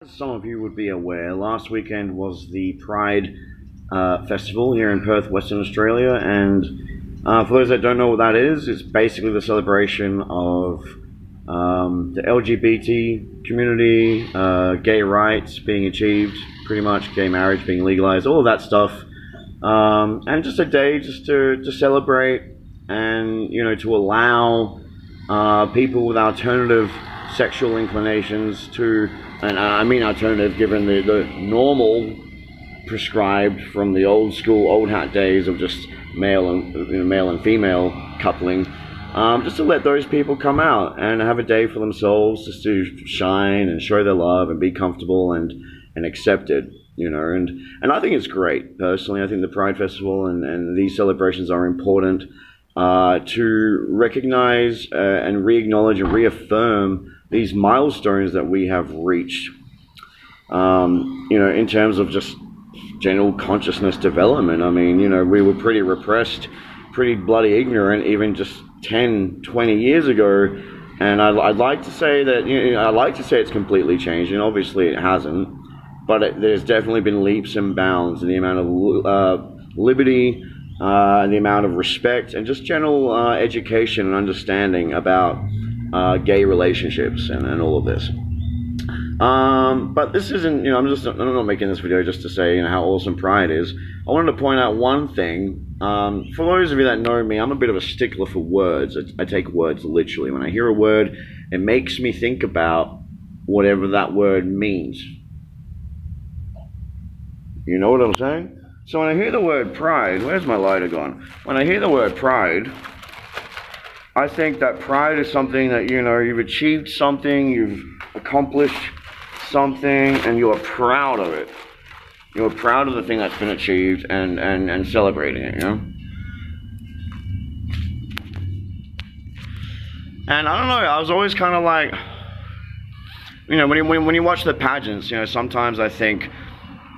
As some of you would be aware, last weekend was the Pride Festival here in Perth, Western Australia, and for those that don't know what that is, it's basically the celebration of the LGBT community, gay rights being achieved, pretty much gay marriage being legalized, all of that stuff, and just a day just to celebrate and to allow people with alternative sexual inclinations to, and I mean alternative given the normal prescribed from the old school, old hat days of just male and female coupling, just to let those people come out and have a day for themselves, just to shine and show their love and be comfortable and accepted, and I think it's great. Personally, I think the Pride Festival and these celebrations are important to recognize and re-acknowledge and reaffirm these milestones that we have reached, in terms of just general consciousness development. I mean, we were pretty repressed, pretty bloody ignorant even just 10, 20 years ago, and I'd like to say that, I'd like to say it's completely changed, and obviously it hasn't, but there's definitely been leaps and bounds in the amount of liberty, the amount of respect, and just general education and understanding about gay relationships and all of this. But this isn't, I'm not making this video just to say, how awesome Pride is. I wanted to point out one thing. For those of you that know me, I'm a bit of a stickler for words. I take words literally. When I hear a word, it makes me think about whatever that word means. You know what I'm saying? So when I hear the word pride, where's my lighter gone? When I hear the word pride, I think that pride is something that, you've achieved something, you've accomplished something, and you're proud of it. You're proud of the thing that's been achieved and celebrating it, And I don't know, I was always kind of like, when you watch the pageants, sometimes I think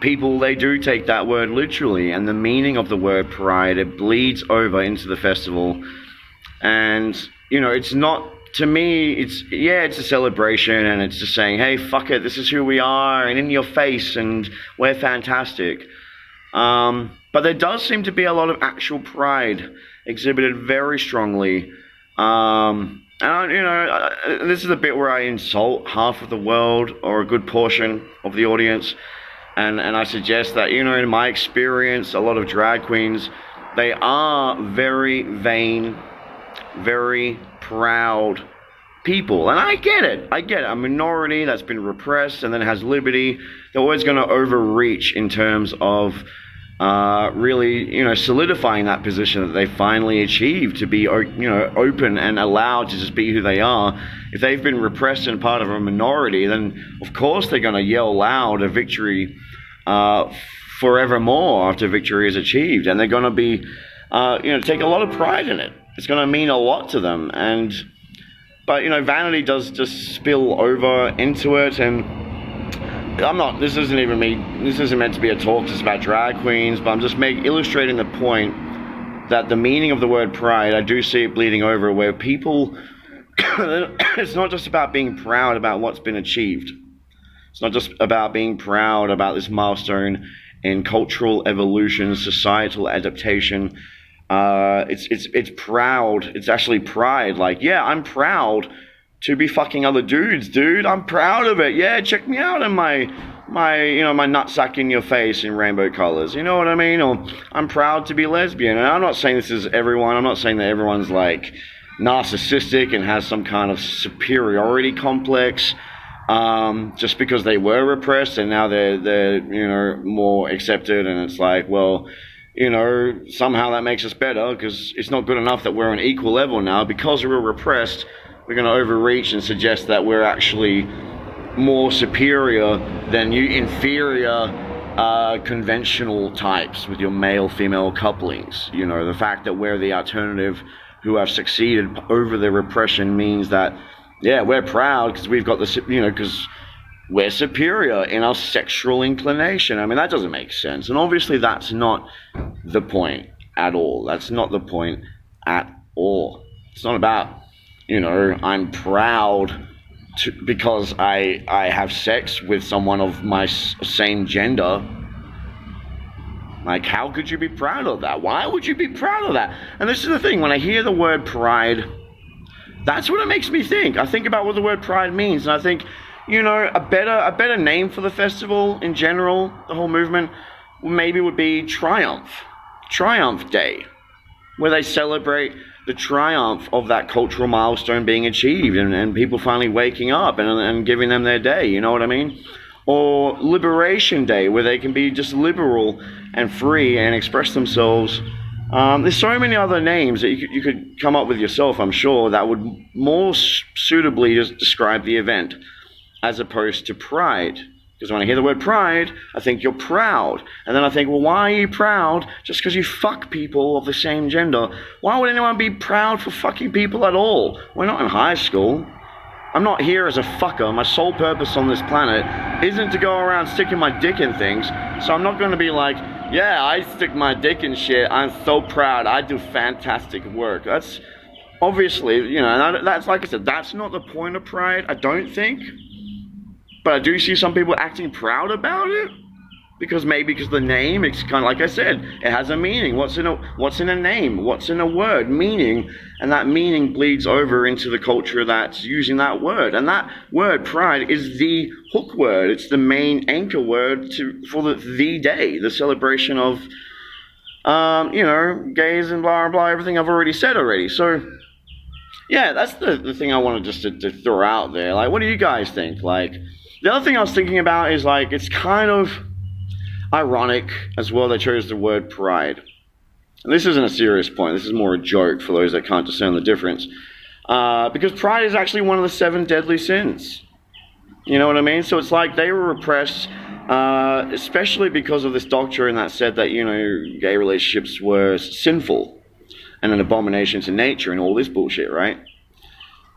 people, they do take that word literally, and the meaning of the word pride, it bleeds over into the festival. And, it's not, to me, it's a celebration, and it's just saying, hey, fuck it, this is who we are, and in your face, and we're fantastic. But there does seem to be a lot of actual pride exhibited very strongly. And, this is a bit where I insult half of the world, or a good portion of the audience. And I suggest that, in my experience, a lot of drag queens, they are very vain, very proud people. And I get it. A minority that's been repressed and then has liberty, they're always going to overreach in terms of really, solidifying that position that they finally achieved, to be, open and allowed to just be who they are. If they've been repressed and part of a minority, then of course they're going to yell loud a victory forevermore after victory is achieved, and they're going to be, take a lot of pride in it. It's going to mean a lot to them, but vanity does just spill over into it, and this isn't meant to be a talk just about drag queens, but I'm just illustrating the point that the meaning of the word pride, I do see it bleeding over, where people, it's not just about being proud about what's been achieved. It's not just about being proud about this milestone in cultural evolution, societal adaptation. It's proud. It's actually pride. Like, yeah, I'm proud to be fucking other dudes, dude. I'm proud of it. Yeah, check me out in my nutsack in your face in rainbow colors. You know what I mean? Or I'm proud to be lesbian. And I'm not saying this is everyone. I'm not saying that everyone's like narcissistic and has some kind of superiority complex, just because they were repressed and now they're more accepted, and it's like, well, somehow that makes us better, because it's not good enough that we're on equal level now. Because we're repressed, we're going to overreach and suggest that we're actually more superior than you inferior conventional types with your male-female couplings. The fact that we're the alternative who have succeeded over the repression means that, yeah, we're proud because we've got because we're superior in our sexual inclination. I mean, that doesn't make sense. And obviously that's not the point at all. That's not the point at all. It's not about, I'm proud because I have sex with someone of my same gender. Like, how could you be proud of that? Why would you be proud of that? And this is the thing, when I hear the word pride, that's what it makes me think. I think about what the word pride means, and I think, a better name for the festival in general, the whole movement, maybe would be Triumph Day, where they celebrate the triumph of that cultural milestone being achieved, and people finally waking up and giving them their day, you know what I mean? Or Liberation Day, where they can be just liberal and free and express themselves. There's so many other names that you could come up with yourself, I'm sure, that would more suitably just describe the event, as opposed to pride. Because when I hear the word pride, I think you're proud. And then I think, well, why are you proud just because you fuck people of the same gender? Why would anyone be proud for fucking people at all? We're not in high school. I'm not here as a fucker. My sole purpose on this planet isn't to go around sticking my dick in things. So I'm not going to be like, yeah, I stick my dick in shit. I'm so proud. I do fantastic work. That's obviously, and that's, like I said, that's not the point of pride, I don't think. But I do see some people acting proud about it, because the name, it's kind of like I said, it has a meaning. What's in a name? What's in a word? Meaning, and that meaning bleeds over into the culture that's using that word. And that word, pride, is the hook word. It's the main anchor word for the day, the celebration of, gays and blah blah, everything I've already said already. So, yeah, that's the thing I wanted just to throw out there. Like, what do you guys think? Like, the other thing I was thinking about is, like, it's kind of ironic as well they chose the word pride. And this isn't a serious point. This is more a joke for those that can't discern the difference. Because pride is actually one of the 7 deadly sins. You know what I mean? So it's like they were repressed, especially because of this doctrine that said that, gay relationships were sinful and an abomination to nature and all this bullshit, right?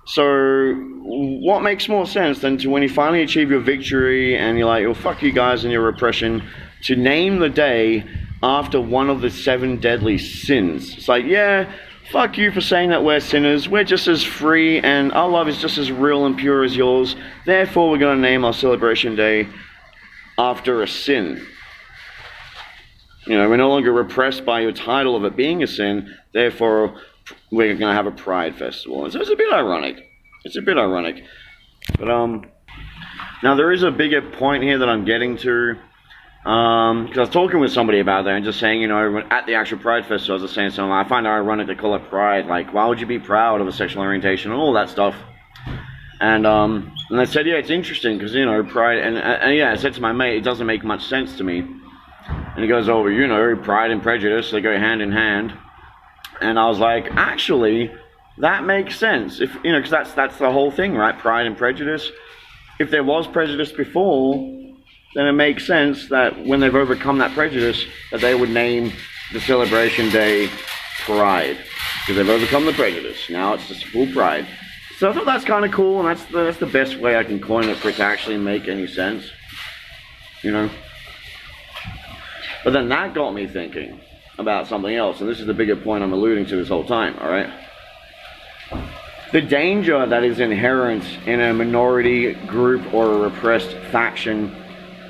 So what makes more sense than to, when you finally achieve your victory and you're like, well, fuck you guys and your repression, to name the day after one of the 7 deadly sins? It's like, yeah, fuck you for saying that we're sinners. We're just as free and our love is just as real and pure as yours. Therefore, we're going to name our celebration day after a sin. We're no longer repressed by your title of it being a sin. Therefore, we're going to have a pride festival. So it's a bit ironic. But now there is a bigger point here that I'm getting to. Because I was talking with somebody about that and just saying, at the actual pride festival, I was just saying something. I find it ironic to call it pride. Like, why would you be proud of a sexual orientation and all that stuff? And I said, yeah, it's interesting because, pride. And yeah, I said to my mate, it doesn't make much sense to me. And he goes, oh, pride and prejudice, they go hand in hand. And I was like, actually, that makes sense. If because that's the whole thing, right? Pride and prejudice. If there was prejudice before, then it makes sense that when they've overcome that prejudice, that they would name the celebration day Pride, because they've overcome the prejudice. Now it's just full pride. So I thought that's kind of cool, and that's the best way I can coin it for it to actually make any sense, But then that got me thinking about something else, and this is the bigger point I'm alluding to this whole time, all right? The danger that is inherent in a minority group or a repressed faction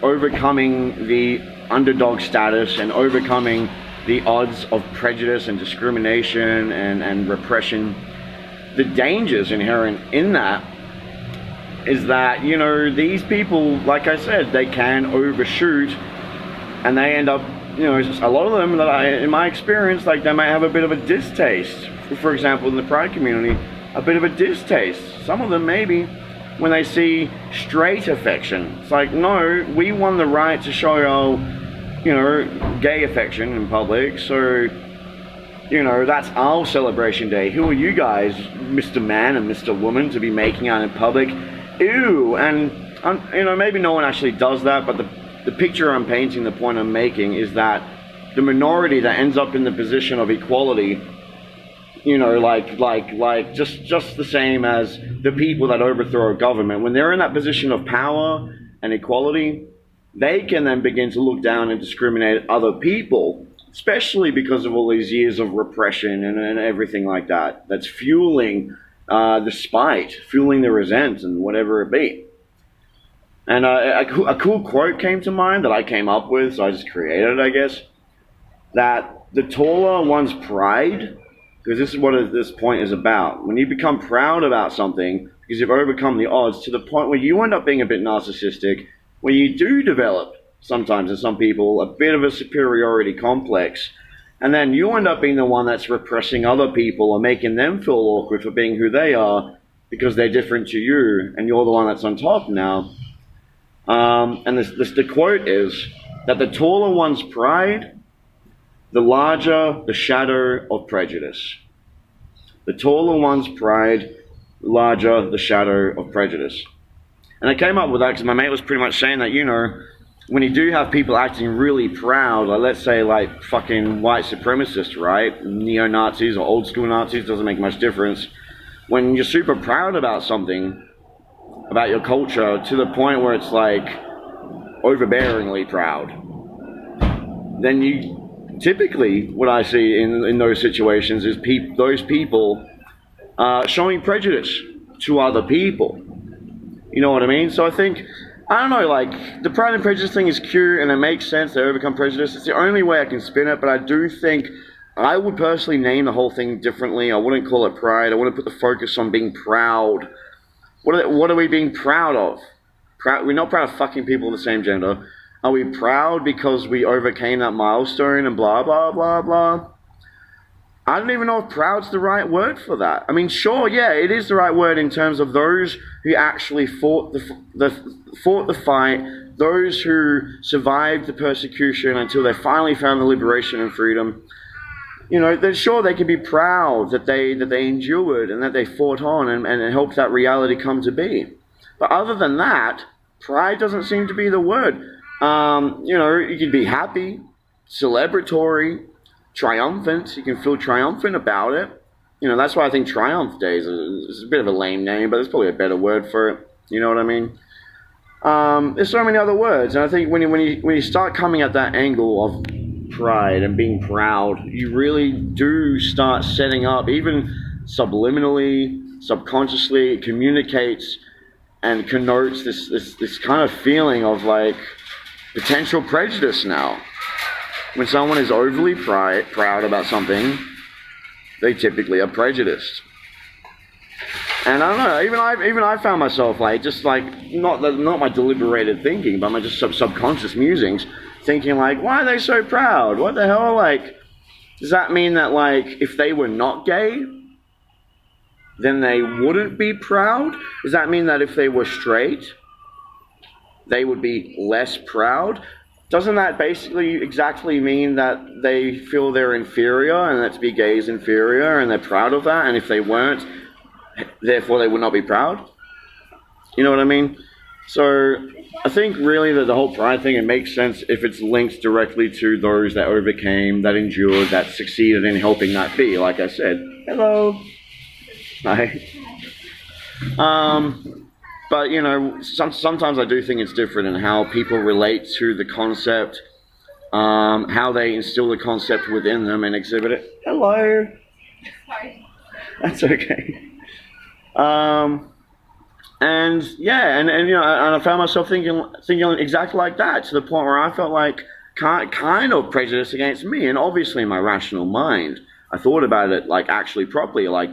overcoming the underdog status and overcoming the odds of prejudice and discrimination and repression, the dangers inherent in that is that, these people, like I said, they can overshoot, and they end up, a lot of them in my experience, like, they might have a bit of a distaste. For example, in the pride community, a bit of a distaste. Some of them maybe, when they see straight affection. It's like, no, we won the right to show our, gay affection in public, so, that's our celebration day. Who are you guys, Mr. Man and Mr. Woman, to be making out in public? Ew. And, maybe no one actually does that, but the picture I'm painting, the point I'm making, is that the minority that ends up in the position of equality, just the same as the people that overthrow a government, when they're in that position of power and equality, they can then begin to look down and discriminate other people, especially because of all these years of repression and everything like that, that's fueling the spite, fueling the resent, and whatever it be. And a cool quote came to mind that I came up with, so I just created it, I guess, that the taller one's pride, because this is what this point is about. When you become proud about something, because you've overcome the odds to the point where you end up being a bit narcissistic, where you do develop, sometimes in some people, a bit of a superiority complex, and then you end up being the one that's repressing other people or making them feel awkward for being who they are because they're different to you, and you're the one that's on top now. And the quote is that the taller one's pride, the larger the shadow of prejudice. The taller one's pride, the larger the shadow of prejudice. And I came up with that because my mate was pretty much saying that, you know, when you do have people acting really proud, like let's say like fucking white supremacists, right? Neo-Nazis or old school Nazis, doesn't make much difference. When you're super proud about something, about your culture, to the point where it's like overbearingly proud, then you typically, what I see in those situations is those people showing prejudice to other people. You know what I mean? So I think, I don't know, like, the pride and prejudice thing is cute and it makes sense, they overcome prejudice. It's the only way I can spin it, but I do think I would personally name the whole thing differently. I wouldn't call it pride. I wouldn't put the focus on being proud. What are we being proud of? We're not proud of fucking people of the same gender. Are we proud because we overcame that milestone and blah, blah, blah, blah? I don't even know if proud's the right word for that. I mean, sure, yeah, it is the right word in terms of those who actually fought the fight, those who survived the persecution until they finally found the liberation and freedom. You know, then sure, they can be proud that they endured and that they fought on and helped that reality come to be. But other than that, pride doesn't seem to be the word. You know, you can be happy, celebratory, triumphant. You can feel triumphant about it. You know, that's why I think Triumph Day is a bit of a lame name, but there's probably a better word for it. You know what I mean? There's so many other words, and I think when you start coming at that angle of pride and being proud, you really do start setting up, even subliminally, subconsciously, it communicates and connotes this kind of feeling of like potential prejudice now. When someone is overly proud about something, they typically are prejudiced. And I don't know, even I found myself like, just like, not my deliberated thinking, but my just subconscious musings, thinking like, why are they so proud? What the hell? Like, does that mean that like, if they were not gay, then they wouldn't be proud? Does that mean that if they were straight, they would be less proud? Doesn't that basically exactly mean that they feel they're inferior and that to be gay is inferior and they're proud of that? And if they weren't, therefore they would not be proud? You know what I mean? So I think really that the whole pride thing, it makes sense if it's linked directly to those that overcame, that endured, that succeeded in helping that be. Like I said, hello. Hi. But, you know, sometimes I do think it's different in how people relate to the concept, how they instill the concept within them and exhibit it. Hello. Sorry. That's okay. And yeah, and you know, and I found myself thinking exactly like that, to the point where I felt like kind of prejudice against me. And obviously in my rational mind, I thought about it like actually properly. Like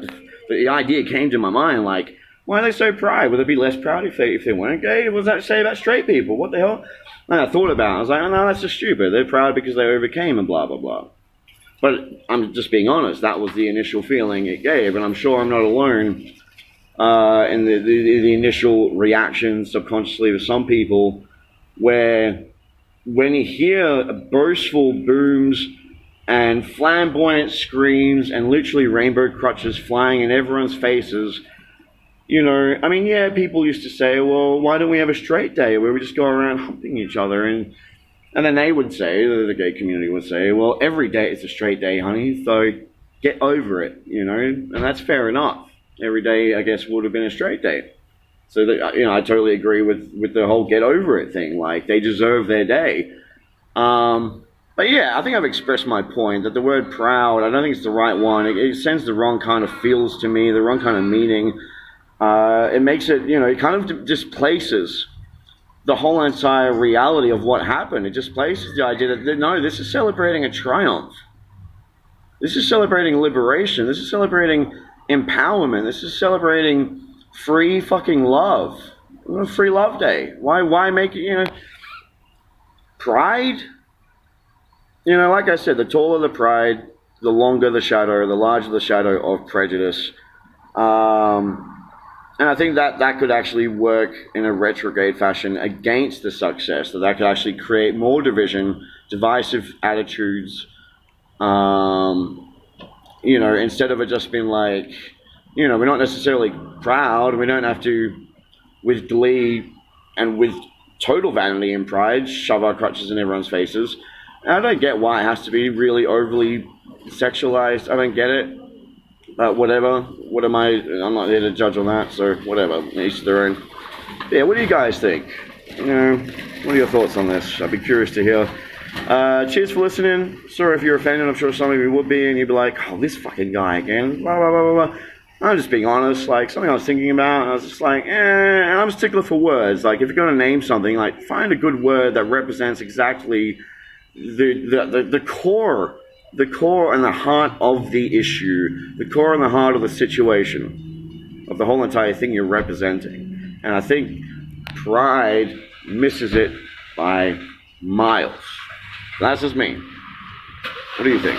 the idea came to my mind like, why are they so proud? Would they be less proud if they weren't gay? What does that say about straight people? What the hell? And I thought about it. I was like, oh, no, that's just stupid. They're proud because they overcame and blah, blah, blah. But I'm just being honest. That was the initial feeling it gave. And I'm sure I'm not alone in the initial reaction subconsciously to some people, where when you hear boastful booms and flamboyant screams and literally rainbow crutches flying in everyone's faces, you know, I mean, yeah, people used to say, well, why don't we have a straight day where we just go around humping each other? And then they would say, the gay community would say, well, every day is a straight day, honey, so get over it, you know? And that's fair enough. Every day, I guess, would have been a straight day. So, that, you know, I totally agree with the whole get over it thing. Like, they deserve their day. But But yeah, I think I've expressed my point that the word proud, I don't think it's the right one. It sends the wrong kind of feels to me, the wrong kind of meaning. It makes it, it kind of displaces the whole entire reality of what happened. It displaces the idea that, no, this is celebrating a triumph. This is celebrating liberation. This is celebrating empowerment. This is celebrating free fucking love. Free Love Day. Why make it, pride? Like I said, the taller the pride, the longer the shadow, the larger the shadow of prejudice. And I think that could actually work in a retrograde fashion against the success, that could actually create more division, divisive attitudes, instead of it just being like, we're not necessarily proud, we don't have to, with glee and with total vanity and pride, shove our crutches in everyone's faces. And I don't get why it has to be really overly sexualized. I don't get it. Whatever. What am I? I'm not here to judge on that, so whatever. Each to their own. Yeah, what do you guys think? What are your thoughts on this? I'd be curious to hear. Cheers for listening. Sorry if you're offended. I'm sure some of you would be, and you'd be like, oh, this fucking guy again. Blah, blah, blah, blah, blah. I'm just being honest, like, something I was thinking about, and I was just like, and I'm a stickler for words. Like, if you're going to name something, like, find a good word that represents exactly the core and the heart of the issue, the core and the heart of the situation, of the whole entire thing you're representing. And I think pride misses it by miles. That's just me. What do you think?